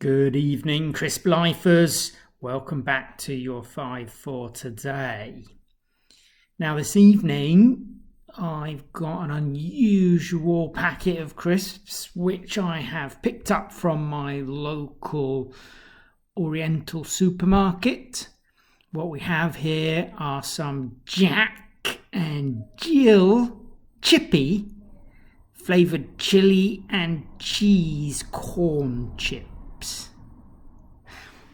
Good evening, Crisplifers. Welcome back to your 5 for today. Now this evening I've got an unusual packet of crisps which I have picked up from my local Oriental supermarket. What we have here are some Jack and Jill Chippy flavoured chili and cheese corn chips.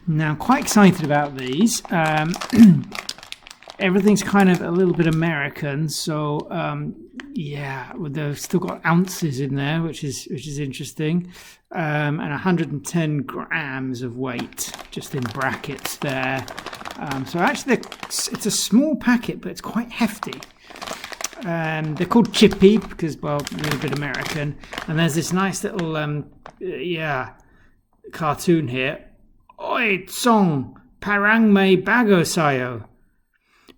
Now, quite excited about these. Everything's kind of a little bit American, so yeah, they've still got ounces in there, which is interesting, and 110 grams of weight, just in brackets there. So actually, it's a small packet, but it's quite hefty. They're called Chippy because, well, a little bit American. And there's this nice little, cartoon here. Oi, tsong, parang may bago sayo.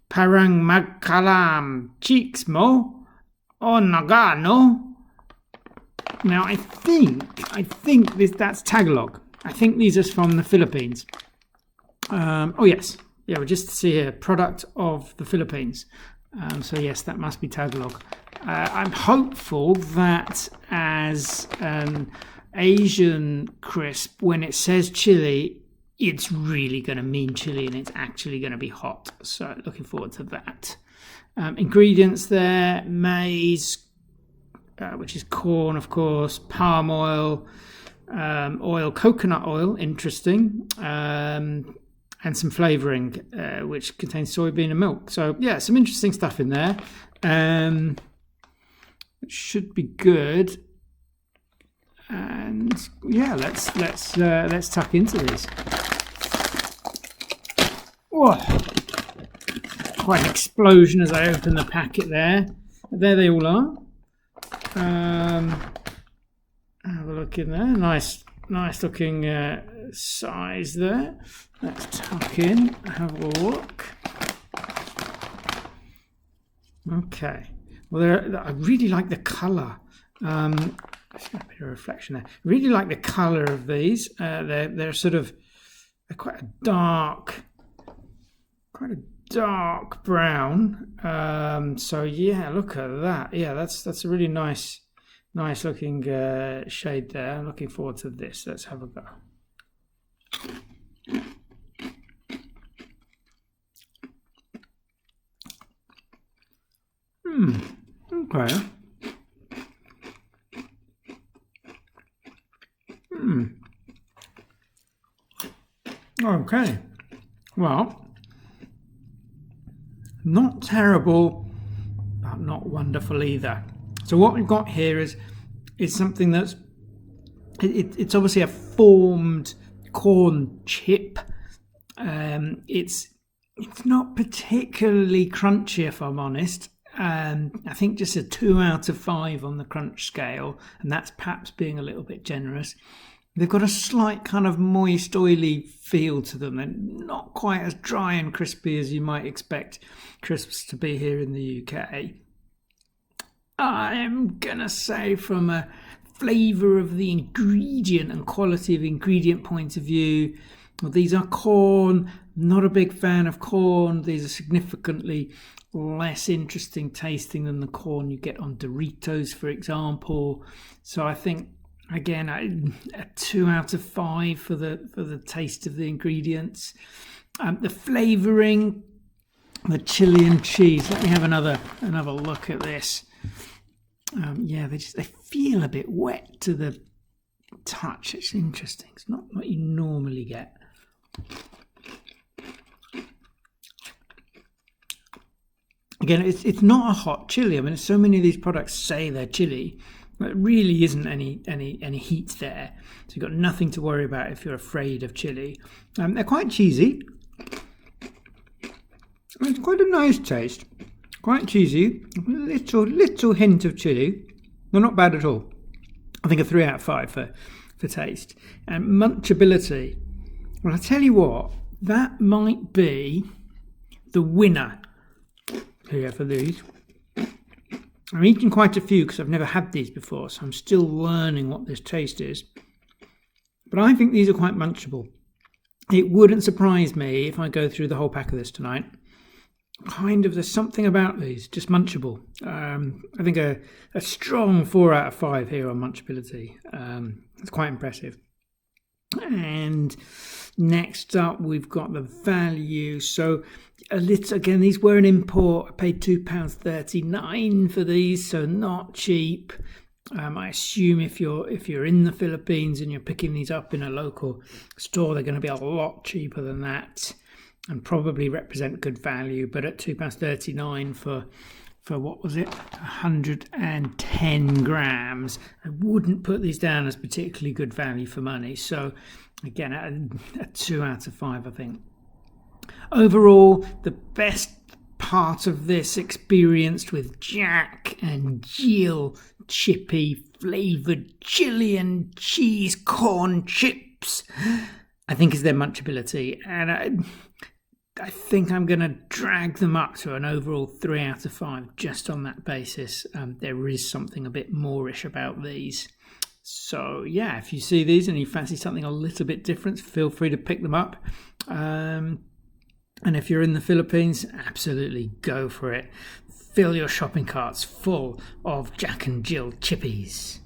Parang magkalam cheeks mo. O nagano. Now, I think that's Tagalog. I think these are from the Philippines. Oh, yes. Yeah, we'll just see here. Product of the Philippines. So yes, that must be Tagalog. I'm hopeful that as an Asian crisp, when it says chili, it's really going to mean chili and it's actually going to be hot. So looking forward to that. Ingredients there: maize, which is corn, of course, palm oil, coconut oil, interesting, and some flavouring, which contains soybean and milk. So yeah, some interesting stuff in there. It should be good. And yeah, let's tuck into these. Whoa! Quite an explosion as I open the packet there. There they all are. Have a look in there. Nice looking size there. Let's tuck in, have a look. Okay. Well, I really like the colour. There's a bit of reflection there. I really like the colour of these. They're quite a dark brown. So yeah, look at that. Yeah, that's a really nice looking shade there. I'm looking forward to this. Let's have a go. Okay. Okay. Well, not terrible, but not wonderful either. So what we've got here is something that's it's obviously a formed corn chip. It's not particularly crunchy, if I'm honest. I think just a 2 out of 5 on the crunch scale, and that's perhaps being a little bit generous. They've got a slight kind of moist, oily feel to them, and not quite as dry and crispy as you might expect crisps to be here in the UK. I'm gonna say, from a flavour of the ingredient and quality of ingredient point of view, well, these are corn. Not a big fan of corn. These are significantly less interesting tasting than the corn you get on Doritos, for example. So I think, again, a 2 out of 5 for the taste of the ingredients. The flavouring, the chili and cheese. Let me have another look at this. Yeah, they feel a bit wet to the touch. It's interesting. It's not what you normally get. Again, it's not a hot chili. I mean, so many of these products say they're chili, but it really isn't any heat there. So you've got nothing to worry about if you're afraid of chili. They're quite cheesy. It's quite a nice taste. Quite cheesy. A little hint of chili. No, not bad at all. I think a 3 out of 5 for taste. And munchability. Well, I tell you what, that might be the winner here for these. I'm eating quite a few because I've never had these before, so I'm still learning what this taste is. but I think these are quite munchable. It wouldn't surprise me if I go through the whole pack of this tonight. There's something about these, just munchable. I think a strong 4 out of 5 here on Munchability. It's quite impressive. And next up, we've got the value. So again, these were an import. I paid £2.39 for these, so not cheap. I assume if you're in the Philippines and you're picking these up in a local store, they're going to be a lot cheaper than that, and probably represent good value. But at £2.39 for what was it, 110 grams, I wouldn't put these down as particularly good value for money. So again, a 2 out of 5, I think. Overall, the best part of this experienced with Jack and Jill Chippy flavoured chili and cheese corn chips, I think, is their Munchability. And I think I'm going to drag them up to an overall 3 out of 5 just on that basis. There is something a bit moreish about these. So yeah, if you see these and you fancy something a little bit different, feel free to pick them up. And if you're in the Philippines, absolutely go for it. Fill your shopping carts full of Jack and Jill Chippies.